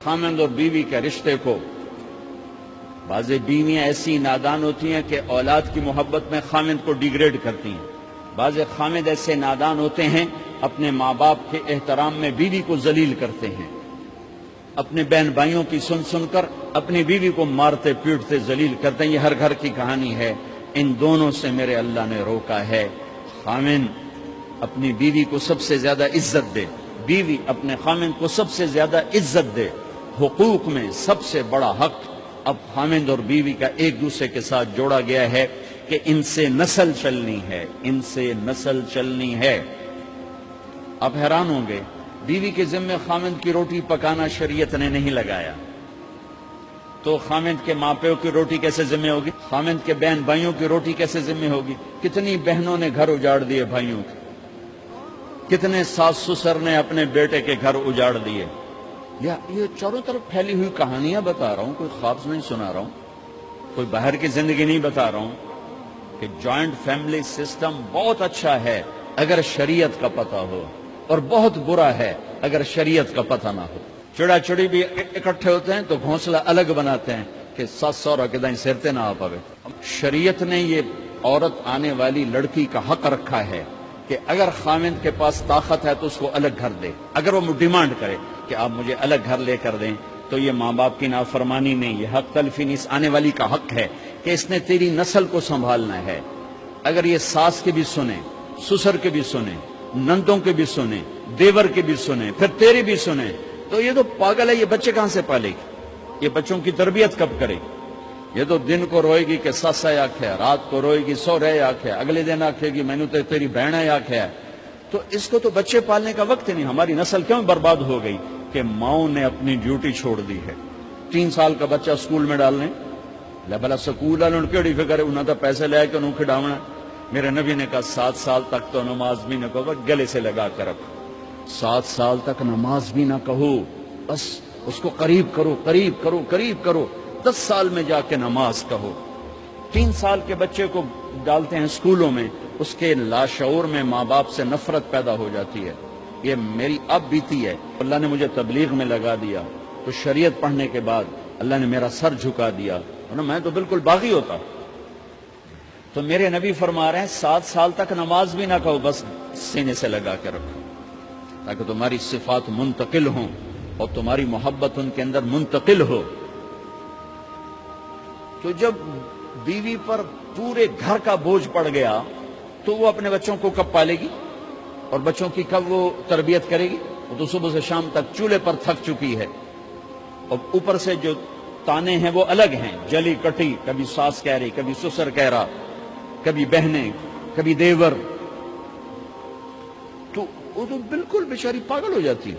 خامند اور بیوی کے رشتے کو بعض بیویاں ایسی نادان ہوتی ہیں کہ اولاد کی محبت میں خامند کو ڈیگریڈ کرتی ہیں، بعض خامد ایسے نادان ہوتے ہیں اپنے ماں باپ کے احترام میں بیوی کو ذلیل کرتے ہیں، اپنے بہن بھائیوں کی سن سن کر اپنی بیوی کو مارتے پیٹتے ذلیل کرتے ہیں۔ یہ ہر گھر کی کہانی ہے، ان دونوں سے میرے اللہ نے روکا ہے۔ خامند اپنی بیوی کو سب سے زیادہ عزت دے، بیوی اپنے خامند کو سب سے زیادہ عزت دے۔ حقوق میں سب سے بڑا حق اب خامند اور بیوی کا ایک دوسرے کے ساتھ جوڑا گیا ہے کہ ان سے نسل چلنی ہے، ان سے نسل چلنی ہے۔ آپ حیران ہوں گے، بیوی کے ذمہ خامند کی روٹی پکانا شریعت نے نہیں لگایا، تو خامند کے ماں پیو کی روٹی کیسے ذمہ ہوگی؟ خامند کے بہن بھائیوں کی روٹی کیسے ذمہ ہوگی؟ کتنی بہنوں نے گھر اجاڑ دیے بھائیوں کے، کتنے ساس سسر نے اپنے بیٹے کے گھر اجاڑ دیے۔ یہ چاروں طرف پھیلی ہوئی کہانیاں بتا رہا ہوں، کوئی خواب نہیں سنا رہا ہوں، کوئی باہر کی زندگی نہیں بتا رہا ہوں کہ جوائنٹ فیملی سسٹم بہت اچھا ہے اگر شریعت کا پتہ ہو، اور بہت برا ہے اگر شریعت کا پتہ نہ ہو۔ چڑا چڑی بھی اکٹھے ہوتے ہیں تو گھونسلہ الگ بناتے ہیں کہ ساس سورا کے دائیں سرتے نہ آ پاوے۔ شریعت نے یہ عورت آنے والی لڑکی کا حق رکھا ہے کہ اگر خامند کے پاس طاقت ہے تو اس کو الگ گھر دے۔ اگر وہ ڈیمانڈ کرے کہ آپ مجھے الگ گھر لے کر دیں تو یہ ماں باپ کی نافرمانی نہیں، یہ حق تلفی نہیں، اس آنے والی کا حق ہے کہ اس نے تیری نسل کو سنبھالنا ہے۔ اگر یہ ساس کے بھی سنیں، سسر کے بھی سنیں، نندوں کے بھی سنیں، دیور کے بھی سنیں، پھر تیری بھی سنیں، تو یہ تو پاگل ہے، یہ بچے کہاں سے پالے گی؟ یہ بچوں کی تربیت کب کرے گی؟ یہ تو دن کو روئے گی کہ سس ہے آنکھ ہے، رات کو روئے گی سو رہے آنکھ ہے، اگلے دن آنکھے گی میں نے تو تیری بہن ہے آنکھ ہے۔ تو اس کو تو بچے پالنے کا وقت ہی نہیں۔ ہماری نسل کیوں برباد ہو گئی؟ کہ ماؤں نے اپنی ڈیوٹی چھوڑ دی ہے۔ 3 سال کا بچہ سکول میں ڈالنے لے بلا سکول والوں کیڑی فکر ہے، انہوں نے پیسے لے کے انہوں کھڑاونا۔ میرے نبی نے کہا 7 سال تک تو نماز بھی نہ کہو، گلے سے لگا کر رکھو۔ 7 سال تک نماز بھی نہ کہو، بس اس کو قریب کرو قریب کرو قریب کرو، 10 سال میں جا کے نماز کہو۔ 3 سال کے بچے کو ڈالتے ہیں اسکولوں میں، اس کے لاشعور میں ماں باپ سے نفرت پیدا ہو جاتی ہے۔ یہ میری اب بیتی ہے، اللہ نے مجھے تبلیغ میں لگا دیا تو شریعت پڑھنے کے بعد اللہ نے میرا سر جھکا دیا، ورنہ میں تو بالکل باغی ہوتا۔ تو میرے نبی فرما رہے ہیں 7 سال تک نماز بھی نہ کہو، بس سینے سے لگا کے رکھو تاکہ تمہاری صفات منتقل ہوں اور تمہاری محبت ان کے اندر منتقل ہو۔ تو جب بیوی پر پورے گھر کا بوجھ پڑ گیا تو وہ اپنے بچوں کو کب پالے گی اور بچوں کی کب وہ تربیت کرے گی؟ وہ تو صبح سے شام تک چولہے پر تھک چکی ہے، اور اوپر سے جو تانے ہیں وہ الگ ہیں، جلی کٹی، کبھی ساس کہہ رہی، کبھی سسر کہہ رہا، کبھی بہنیں، کبھی دیور، تو وہ تو بالکل بیچاری پاگل ہو جاتی ہے۔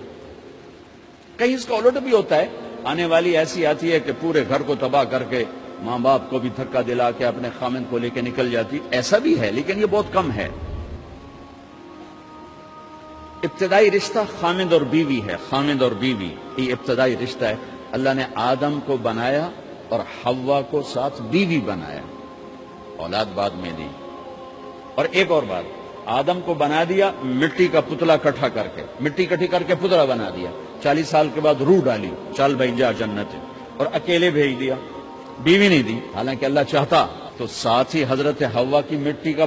کہیں اس کا الٹ بھی ہوتا ہے، آنے والی ایسی آتی ہے کہ پورے گھر کو تباہ کر کے ماں باپ کو بھی دھکا دلا کے اپنے خامند کو لے کے نکل جاتی، ایسا بھی ہے لیکن یہ بہت کم ہے۔ ابتدائی رشتہ خامند اور بیوی ہے، خامند اور بیوی یہ ابتدائی رشتہ ہے۔ اللہ نے آدم کو بنایا اور حوا کو ساتھ بیوی بنایا، اولاد بعد میں دی۔ اور ایک اور بات، آدم کو بنا دیا مٹی کا پتلا کٹھا کر کے، مٹی کٹھی کر کے پتلا بنا دیا، 40 سال کے بعد روح ڈالی، چل بھائی جا جنت، اور اکیلے بھیج دیا، بیوی نہیں دی۔ حالانکہ اللہ چاہتا تو ساتھ ہی حضرت حوا کی مٹی کا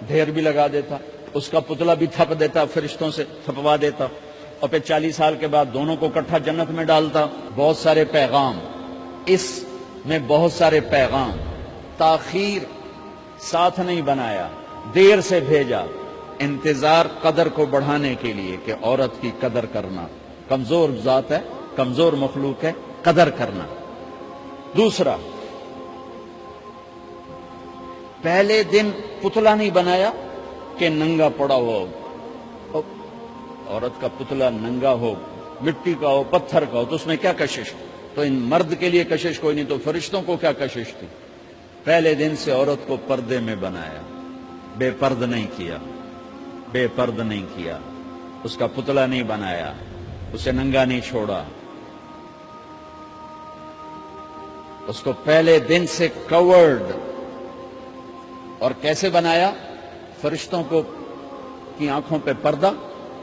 ڈھیر بھی لگا دیتا، اس کا پتلا بھی تھپ دیتا، فرشتوں سے تھپوا دیتا، اور پھر 40 سال کے بعد دونوں کو اکٹھا جنت میں ڈالتا۔ بہت سارے پیغام، اس میں بہت سارے پیغام، تاخیر ساتھ نہیں بنایا، دیر سے بھیجا، انتظار قدر کو بڑھانے کے لیے کہ عورت کی قدر کرنا، کمزور ذات ہے، کمزور مخلوق ہے، قدر کرنا۔ دوسرا، پہلے دن پتلا نہیں بنایا کہ ننگا پڑا ہو، عورت کا پتلا ننگا ہو، مٹی کا ہو، پتھر کا ہو، تو اس میں کیا کشش؟ تو ان مرد کے لیے کشش کوئی نہیں، تو فرشتوں کو کیا کشش تھی؟ پہلے دن سے عورت کو پردے میں بنایا، بے پرد نہیں کیا، بے پرد نہیں کیا، اس کا پتلا نہیں بنایا، اسے ننگا نہیں چھوڑا، اس کو پہلے دن سے کورڈ۔ اور کیسے بنایا؟ فرشتوں کو کی آنکھوں پہ پردہ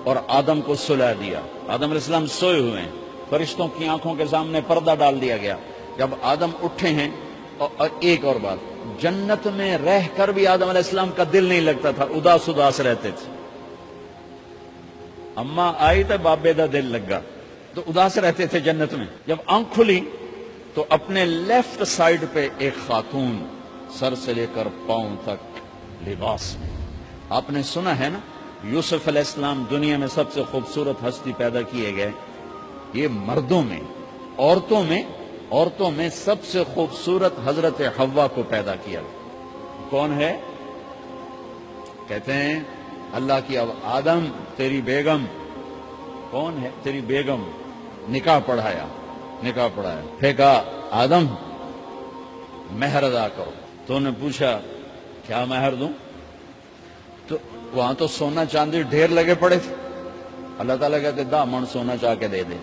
اور آدم کو سلا دیا۔ آدم علیہ السلام سوئے ہوئے ہیں، فرشتوں کی آنکھوں کے سامنے پردہ ڈال دیا گیا. جب آدم اٹھے ہیں. اور ایک اور بات، جنت میں رہ کر بھی آدم علیہ السلام کا دل نہیں لگتا تھا، اداس اداس رہتے تھے. اماں آئی تو بابے دا دل لگا، تو اداس رہتے تھے جنت میں. جب آنکھ کھلی تو اپنے لیفٹ سائیڈ پہ ایک خاتون سر سے لے کر پاؤں تک لباس میں. آپ نے سنا ہے نا، یوسف علیہ السلام دنیا میں سب سے خوبصورت ہستی پیدا کیے گئے. یہ مردوں میں، عورتوں میں سب سے خوبصورت حضرت حوا کو پیدا کیا. کون ہے؟ کہتے ہیں اللہ کی آدم تیری بیگم. کون ہے تیری بیگم؟ نکاح پڑھایا. پھر کہا آدم مہر ادا کرو. تو انہوں نے پوچھا کیا مہر دوں؟ تو وہاں تو سونا چاندی ڈھیر لگے پڑے تھے. اللہ تعالیٰ کہتے دا من سونا چاہ کے دے دے.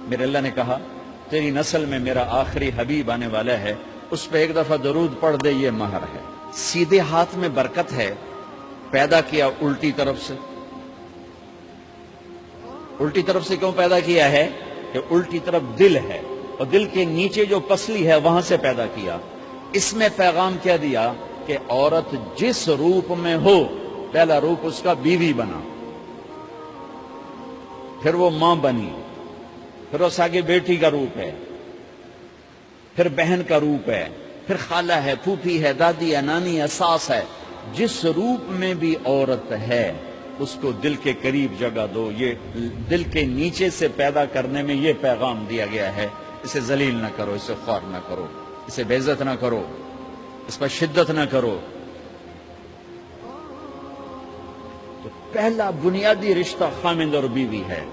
میرے اللہ نے کہا تیری نسل میں میرا آخری حبیب آنے والا ہے، اس پہ ایک دفعہ درود پڑھ دے، یہ مہر ہے. سیدھے ہاتھ میں برکت ہے. پیدا کیا الٹی طرف سے. الٹی طرف سے کیوں پیدا کیا ہے؟ کہ الٹی طرف دل ہے، اور دل کے نیچے جو پسلی ہے وہاں سے پیدا کیا. اس میں پیغام کیا دیا کہ عورت جس روپ میں ہو، پہلا روپ اس کا بیوی بنا، پھر وہ ماں بنی، پھر اس آگے بیٹی کا روپ ہے، پھر بہن کا روپ ہے، پھر خالہ ہے، پھوپھی ہے، دادی ہے، نانی ہے، ساس ہے. جس روپ میں بھی عورت ہے اس کو دل کے قریب جگہ دو. یہ دل کے نیچے سے پیدا کرنے میں یہ پیغام دیا گیا ہے. اسے ذلیل نہ کرو، اسے خوار نہ کرو، اسے بے عزت نہ کرو، اس پر شدت نہ کرو. تو پہلا بنیادی رشتہ خامند اور بیوی ہے،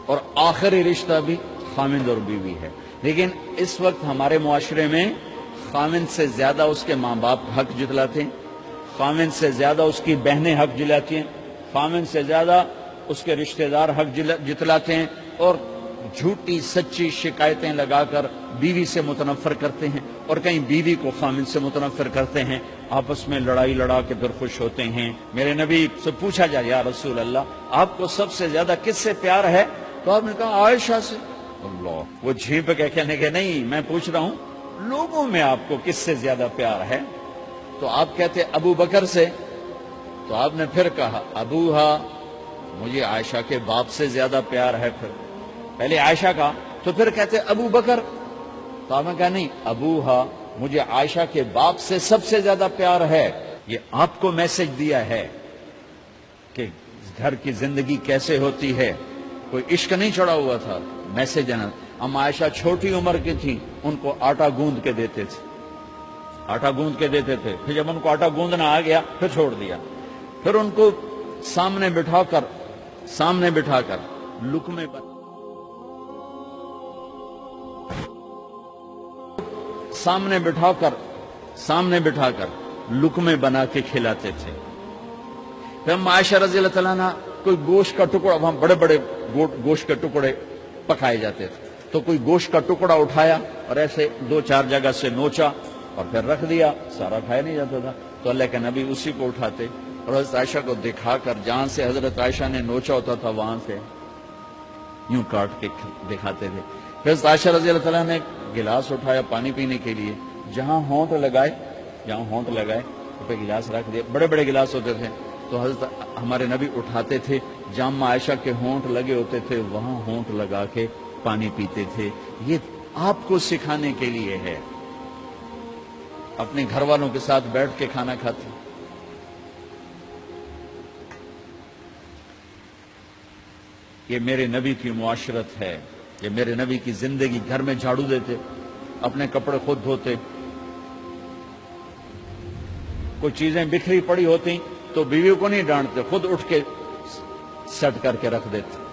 اور آخری رشتہ بھی خامند اور بیوی ہے. لیکن اس وقت ہمارے معاشرے میں خامند سے زیادہ اس کے ماں باپ حق جتلاتے ہیں، خامند سے زیادہ اس کی بہنیں حق جلاتی ہیں، خامند سے زیادہ اس کے رشتہ دار حق جتلاتے ہیں، اور جھوٹی سچی شکایتیں لگا کر بیوی سے متنفر کرتے ہیں، اور کہیں بیوی کو خامند سے متنفر کرتے ہیں. آپس میں لڑائی لڑا کے پھر خوش ہوتے ہیں. میرے نبی سے پوچھا جائے یا رسول اللہ آپ کو سب سے زیادہ کس سے پیار ہے؟ تو آپ نے کہا عائشہ سے. اللہ، وہ جھیپ کے کہنے کے نہیں، میں پوچھ رہا ہوں لوگوں میں آپ کو کس سے زیادہ پیار ہے؟ تو آپ کہتے ابو بکر سے. تو آپ نے پھر کہا ابوہا، مجھے عائشہ کے باپ سے زیادہ پیار ہے. پھر پہلے عائشہ کا، تو پھر کہتے ابو بکر. تو آپ نے کہا نہیں، ابوہا، مجھے عائشہ کے باپ سے سب سے زیادہ پیار ہے. یہ آپ کو میسج دیا ہے کہ گھر کی زندگی کیسے ہوتی ہے. کوئی عشق نہیں چڑھا ہوا تھا، میسج ہے نا. ہم عائشہ چھوٹی عمر کی تھی، ان کو آٹا گوندھ کے دیتے تھے، پھر جب ان کو آٹا گوندنا آ گیا پھر چھوڑ دیا. پھر ان کو سامنے بٹھا کر لقمے پر سامنے بٹھا کر لقمے بنا کے کھلاتے تھے. پھر ہم عائشہ رضی اللہ تعالیٰ عنہ کوئی گوشت کا ٹکڑا، وہاں بڑے بڑے گوشت کے ٹکڑے پکائے جاتے تھے، تو کوئی گوشت کا ٹکڑا اٹھایا اور ایسے 2-4 جگہ سے نوچا اور پھر رکھ دیا. سارا کھایا نہیں جاتا تھا، تو اللہ کے نبی اسی کو اٹھاتے اور حضرت عائشہ کو دکھا کر، جہاں سے حضرت عائشہ نے نوچا ہوتا تھا وہاں سے یوں کاٹ کے دکھاتے تھے. پھر حضرت عائشہ رضی اللہ تعالیٰ نے گلاس اٹھایا پانی پینے کے لیے، جہاں ہونٹ لگائے پہ گلاس رکھ دیا. بڑے بڑے گلاس ہوتے تھے، تو حضرت ہمارے نبی اٹھاتے تھے، جہاں عائشہ کے ہونٹ لگے ہوتے تھے وہاں ہونٹ لگا کے پانی پیتے تھے. یہ آپ کو سکھانے کے لیے ہے. اپنے گھر والوں کے ساتھ بیٹھ کے کھانا کھاتے. یہ میرے نبی کی معاشرت ہے، یہ میرے نبی کی زندگی. گھر میں جھاڑو دیتے، اپنے کپڑے خود دھوتے. کوئی چیزیں بکھری پڑی ہوتی تو بیوی کو نہیں ڈانٹتے، خود اٹھ کے سیٹ کر کے رکھ دیتے.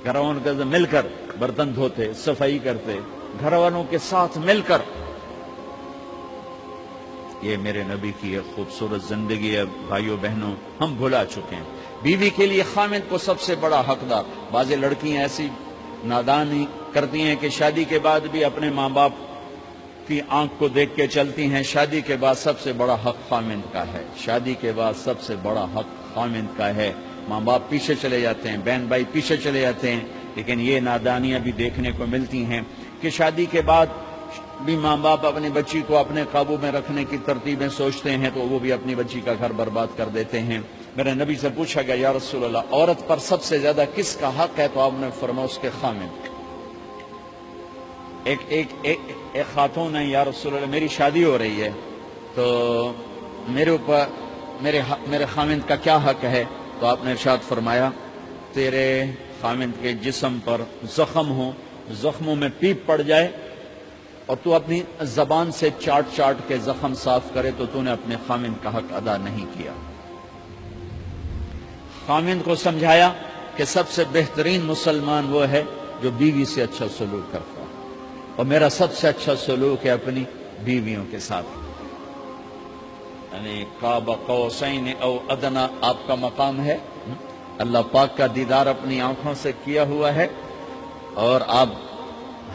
گھر والوں کے ساتھ مل کر برتن دھوتے، صفائی کرتے، گھر والوں کے ساتھ مل کر. یہ میرے نبی کی ایک خوبصورت زندگی ہے. بھائیوں بہنوں، ہم بھلا چکے ہیں. بیوی کے لیے خامد کو سب سے بڑا حقدار. بعض لڑکیاں ایسی نادانی کرتی ہیں کہ شادی کے بعد بھی اپنے ماں باپ کی آنکھ کو دیکھ کے چلتی ہیں. شادی کے بعد سب سے بڑا حق خامد کا ہے. شادی کے بعد سب سے بڑا حق خامد کا ہے. ماں باپ پیچھے چلے جاتے ہیں، بہن بھائی پیچھے چلے جاتے ہیں. لیکن یہ نادانیاں بھی دیکھنے کو ملتی ہیں کہ شادی کے بعد بھی ماں باپ اپنی بچی کو اپنے قابو میں رکھنے کی ترتیبیں سوچتے ہیں تو وہ بھی اپنی بچی کا گھر برباد کر دیتے ہیں۔ میرے نبی سے پوچھا گیا یا رسول اللہ عورت پر سب سے زیادہ کس کا حق ہے؟ تو آپ نے فرمایا اس کے خامند۔ ایک خاتون ہے، یا رسول اللہ میری شادی ہو رہی ہے تو میرے اوپر میرے خامند کا کیا حق ہے؟ تو آپ نے ارشاد فرمایا تیرے خامند کے جسم پر زخم ہو، زخموں میں پیپ پڑ جائے اور تو اپنی زبان سے چاٹ چاٹ کے زخم صاف کرے تو تو نے اپنے خامند کا حق ادا نہیں کیا۔ خامند کو سمجھایا کہ سب سے بہترین مسلمان وہ ہے جو بیوی سے اچھا سلوک کرتا ہے، اور میرا سب سے اچھا سلوک ہے اپنی بیویوں کے ساتھ، یعنی قاب قوسین او ادنا آپ کا مقام ہے، اللہ پاک کا دیدار اپنی آنکھوں سے کیا ہوا ہے، اور آپ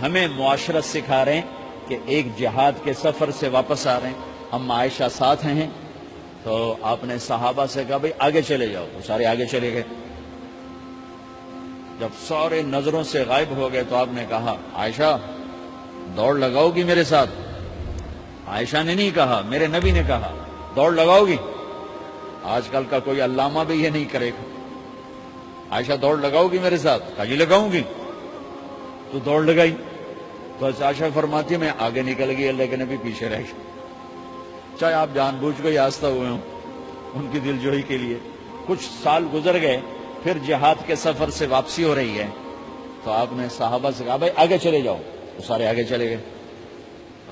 ہمیں معاشرت سکھا رہے ہیں کہ ایک جہاد کے سفر سے واپس آ رہے ہیں، ہم عائشہ ساتھ ہیں، تو آپ نے صحابہ سے کہا بھئی آگے چلے جاؤ، تو سارے آگے چلے گئے۔ جب سارے نظروں سے غائب ہو گئے تو آپ نے کہا عائشہ دوڑ لگاؤ گی میرے ساتھ؟ عائشہ نے نہیں کہا، میرے نبی نے کہا دوڑ لگاؤ گی؟ آج کل کا کوئی علامہ بھی یہ نہیں کرے گا۔ عائشہ دوڑ لگاؤ گی میرے ساتھ؟ کہا جی لگاؤں گی۔ تو دوڑ لگائی تو عائشہ فرماتی ہے میں آگے نکل گئی، اللہ کے نبی پیچھے رہ گئے، چاہے آپ جان بوجھ کے آستہ ہوئے ہوں ان کی دل جوئی کے لیے۔ کچھ سال گزر گئے، پھر جہاد کے سفر سے واپسی ہو رہی ہے تو آپ نے صحابہ سے کہا بھائی آگے چلے جاؤ، تو سارے آگے چلے گئے،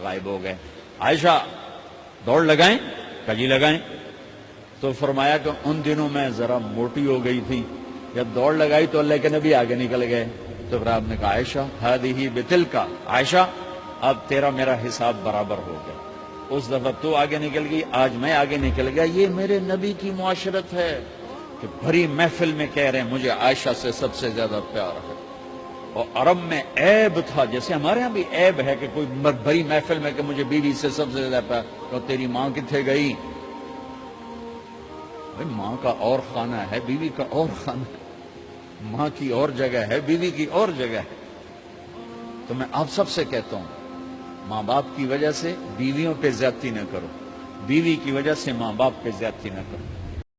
غائب ہو گئے۔ عائشہ دوڑ لگائیں؟ کہا جی لگائیں۔ تو فرمایا کہ ان دنوں میں ذرا موٹی ہو گئی تھی، جب دوڑ لگائی تو اللہ کے نبی آگے نکل گئے، تو پھر آپ نے کہا عائشہ ہذہ بتلک، عائشہ اب تیرا میرا حساب برابر ہو گیا، اس دفعہ تو آگے نکل گئی، آج میں آگے نکل گیا۔ یہ میرے نبی کی معاشرت ہے کہ بھری محفل میں کہہ رہے ہیں مجھے عائشہ سے سب سے زیادہ پیار ہے، اور عرب میں عیب تھا، جیسے ہمارے ہاں بھی عیب ہے کہ کوئی بھری محفل میں کہ مجھے بیوی سے سب سے زیادہ پیار، تو تیری ماں کتنے گئی؟ بھائی ماں کا اور خانہ ہے، بیوی کا اور خانہ ہے، ماں کی اور جگہ ہے، بیوی کی اور جگہ ہے۔ تو میں آپ سب سے کہتا ہوں ماں باپ کی وجہ سے بیویوں پہ زیادتی نہ کرو، بیوی کی وجہ سے ماں باپ پہ زیادتی نہ کرو۔